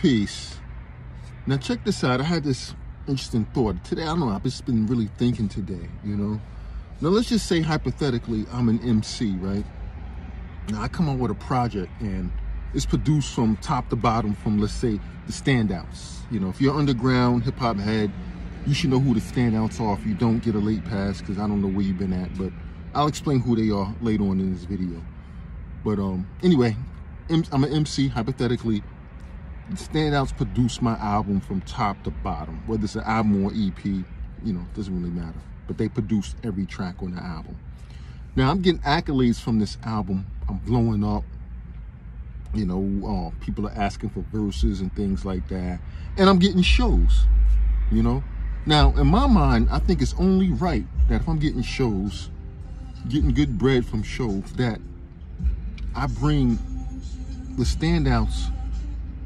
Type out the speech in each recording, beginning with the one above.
Peace. Now check this out. I had this interesting thought today. I don't know, I've just been really thinking today, you know. Now let's just say hypothetically I'm an MC, right? Now I come up with a project and it's produced from top to bottom from, let's say, the standouts. You know, if you're underground hip hop head, you should know who the standouts are. If you don't, get a late pass, because I don't know where you've been at, but I'll explain who they are later on in this video. But anyway, I'm an MC, hypothetically. The standouts produce my album from top to bottom, whether it's an album or EP, you know, it doesn't really matter. But they produce every track on the album. Now I'm getting accolades from this album. I'm blowing up. You know, people are asking for verses and things like that. And I'm getting shows, you know. Now, in my mind, I think it's only right that if I'm getting shows, getting good bread from shows, that I bring the standouts,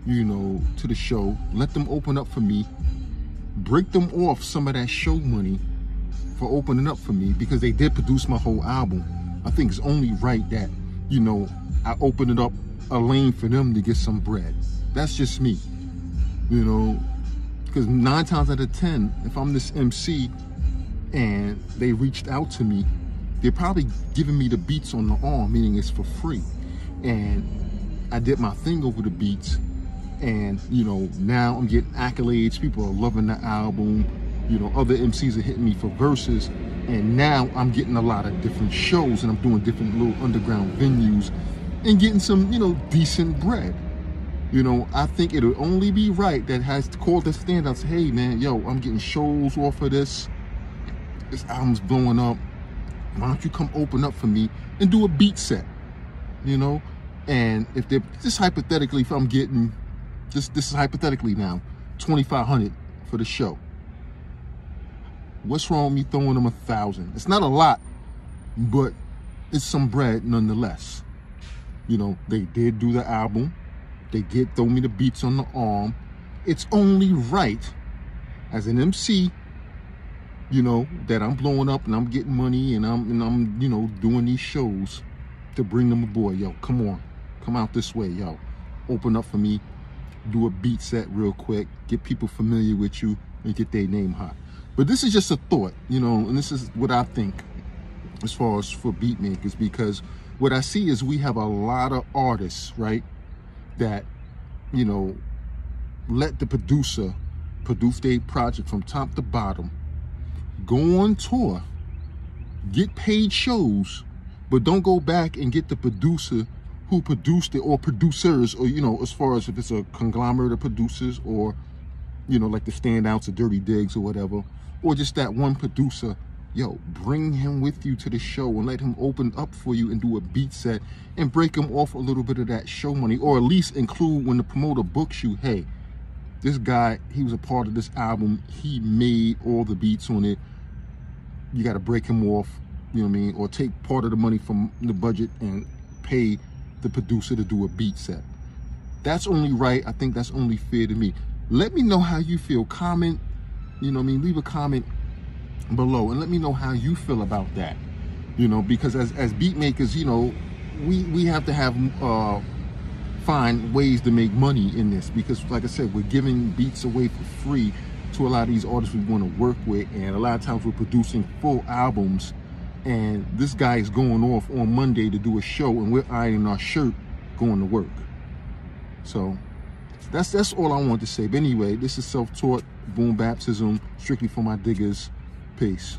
you know, to the show, let them open up for me, break them off some of that show money for opening up for me, because they did produce my whole album. I think it's only right that, you know, I open it up a lane for them to get some bread. That's just me, you know, because 9 times out of 10, if I'm this MC and they reached out to me, they're probably giving me the beats on the arm, meaning it's for free. And I did my thing over the beats, and you know, now I'm getting accolades. People are loving the album. You know, other MCs are hitting me for verses, and now I'm getting a lot of different shows, and I'm doing different little underground venues and getting some, you know, decent bread. You know, I think it'll only be right that has called the standouts. Hey man, yo, I'm getting shows off of this. This album's blowing up. Why don't you come open up for me and do a beat set? You know, and if they're just hypothetically, if I'm getting this is hypothetically now, $2,500 for the show. What's wrong with me throwing them $1,000? It's not a lot, but it's some bread nonetheless. You know, they did do the album. They did throw me the beats on the arm. It's only right as an MC, you know, that I'm blowing up and I'm getting money and I'm you know, doing these shows to bring them aboard. Yo, come on, come out this way, yo. Open up for me, do a beat set real quick, get people familiar with you and get their name hot. But this is just a thought, you know, and this is what I think as far as for beat makers, because what I see is we have a lot of artists, right, that, you know, let the producer produce their project from top to bottom, go on tour, get paid shows, but don't go back and get the producer who produced it, or producers, or, you know, as far as if it's a conglomerate of producers, or, you know, like the standouts of Dirty Diggs or whatever, or just that one producer. Yo, bring him with you to the show and let him open up for you and do a beat set and break him off a little bit of that show money, or at least include when the promoter books you, hey, this guy, he was a part of this album, he made all the beats on it, you got to break him off, you know what I mean, or take part of the money from the budget and pay the producer to do a beat set. That's only right. I think that's only fair to me. Let me know how you feel. Comment, you know what I mean, leave a comment below and let me know how you feel about that, you know, because as beat makers, you know, we have to have find ways to make money in this, because like I said, we're giving beats away for free to a lot of these artists we want to work with, and a lot of times we're producing full albums, and this guy is going off on Monday to do a show and we're ironing our shirt going to work. So that's all I want to say. But anyway, this is self-taught boom baptism, strictly for my diggers. Peace.